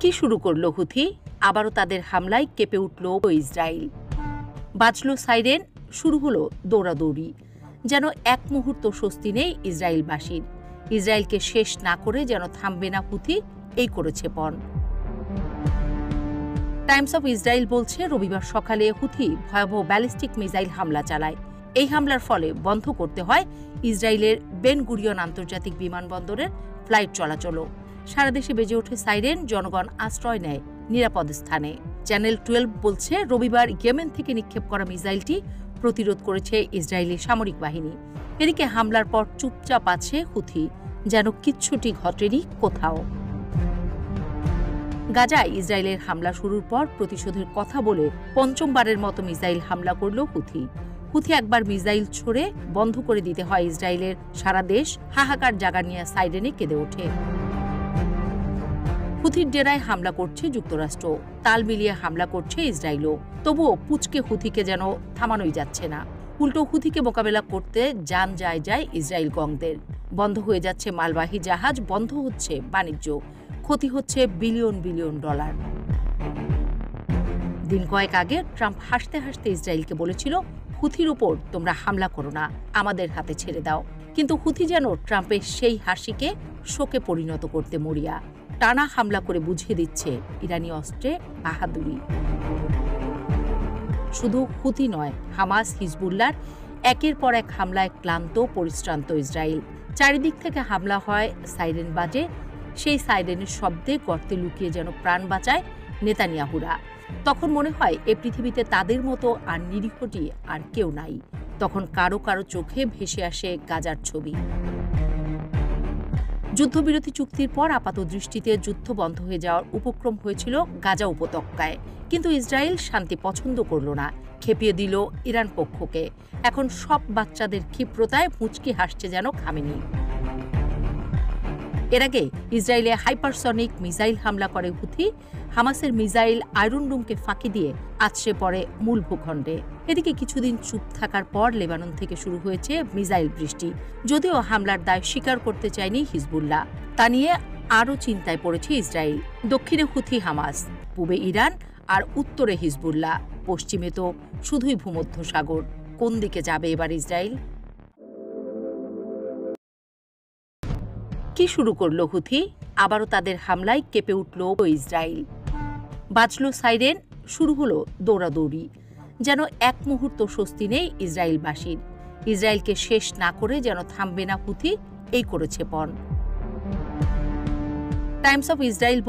কি শুরু করলো হুথি? আবারও তাদের হামলায় কেঁপে উঠল ইসরায়েল। বাজলো সাইরেন, শুরু হলো দৌড়াদৌড়ি। যেন এক মুহূর্ত স্বস্তি নেই ইসরায়েলবাসীর। ইসরায়েলকে শেষ না করে যেন থামবে না হুথি, এই করেছে পণ। টাইমস অফ ইসরায়েল বলছে, রবিবার সকালে হুথি ভয়াবহ ব্যালিস্টিক মিসাইল হামলা চালায়। এই হামলার ফলে বন্ধ করতে হয় ইসরায়েলের বেন গুরিয়ন আন্তর্জাতিক বিমানবন্দরের ফ্লাইট চলাচলও। সারা দেশে বেজে ওঠে সাইরেন, জনগণ আশ্রয় নেয় নিরাপদ স্থানে। চ্যানেল 12 বলছে, রবিবার ইয়েমেন থেকে নিক্ষেপ করা মিসাইলটি প্রতিরোধ করেছে ইসরায়েলি সামরিক বাহিনী। এদিকে হামলার পর চুপচাপ আছে হুথি, যেন কিচ্ছুটি ঘটেনি কোথাও। গাজায় ইসরায়েলের হামলা শুরুর পর প্রতিশোধের কথা বলে পঞ্চমবারের মতো মিসাইল হামলা করল হুথি। একবার মিসাইল ছড়ে বন্ধ করে দিতে হয় ইসরায়েলের। সারা দেশ হাহাকার জাগা নিয়ে সাইরেনে কেঁদে ওঠে। হুথির ডেরায় হামলা করছে যুক্তরাষ্ট্র, তাল মিলিয়ে হামলা করছে ইসরায়েলও। তবুও পুচকে হুথিকে যেন থামানোই যাচ্ছে না। উল্টো হুথিকে মোকাবেলা করতে যান যায় ইসরায়েল গংদের। বন্ধ হয়ে যাচ্ছে মালবাহী জাহাজ, বন্ধ হচ্ছে বাণিজ্য, ক্ষতি হচ্ছে বিলিয়ন বিলিয়ন ডলার। দিন কয়েক আগে ট্রাম্প হাসতে হাসতে ইসরায়েলকে বলেছিল, হুথির উপর তোমরা হামলা করো না, আমাদের হাতে ছেড়ে দাও। কিন্তু হুথি যেন ট্রাম্পের সেই হাসিকে শোকে পরিণত করতে মরিয়া। টানা হামলা করে বুঝিয়ে দিচ্ছে ইরানি অস্ত্রে বাহাদুরি। শুধু হুথি নয়, হামাস, হিজবুল্লাহর একের পর এক হামলায় ক্লান্ত পরিশ্রান্ত ইসরায়েল। চারিদিক থেকে হামলা হয়, সাইরেন বাজে। সেই সাইরেনের শব্দে গর্তে লুকিয়ে যেন প্রাণ বাঁচায় নেতানিয়াহুরা। তখন মনে হয় এ পৃথিবীতে তাদের মতো আর নিরীহটি আর কেউ নাই। তখন কারো কারো চোখে ভেসে আসে গাজার ছবি। যুদ্ধবিরতি চুক্তির পর আপাত দৃষ্টিতে যুদ্ধ বন্ধ হয়ে যাওয়ার উপক্রম হয়েছিল গাজা উপত্যকায়। কিন্তু ইসরায়েল শান্তি পছন্দ করল না, খেপিয়ে দিল ইরান পক্ষকে। এখন সব বাচ্চাদের ক্ষিপ্রতায় মুচকি হাসছে যেন খামেনি। এর আগে ইসরায়েলে হাইপারসনিক মিসাইল হামলা করে হুথি। হামাসের মিসাইল আয়রন ডোমকে ফাঁকি দিয়ে আছড়ে পড়ে মূল ভূখণ্ডে। এদিকে কিছুদিন চুপ থাকার পর লেবানন থেকে শুরু হয়েছে মিসাইল বৃষ্টি। যদিও হামলার দায় স্বীকার করতে চায়নি হিজবুল্লাহ। তা নিয়ে আরও চিন্তায় পড়েছে ইসরায়েল। দক্ষিণে হুথি হামাস, পূবে ইরান আর উত্তরে হিজবুল্লাহ। পশ্চিমে তো শুধুই ভূমধ্যসাগর। কোন দিকে যাবে এবার ইসরায়েল? কি শুরু করলো হুথি? আবারও তাদের হামলায় কেঁপে উঠল ইসরায়েল। বাজলো সাইরেন, শুরু হলো দৌড়াদৌড়ি। যেন এক মুহূর্ত স্বস্তি নেই ইসরায়েলবাসীর। ইসরায়েলকে শেষ না করে যেন থামবে না হুথি, এই করেছে পণ। Times of Israel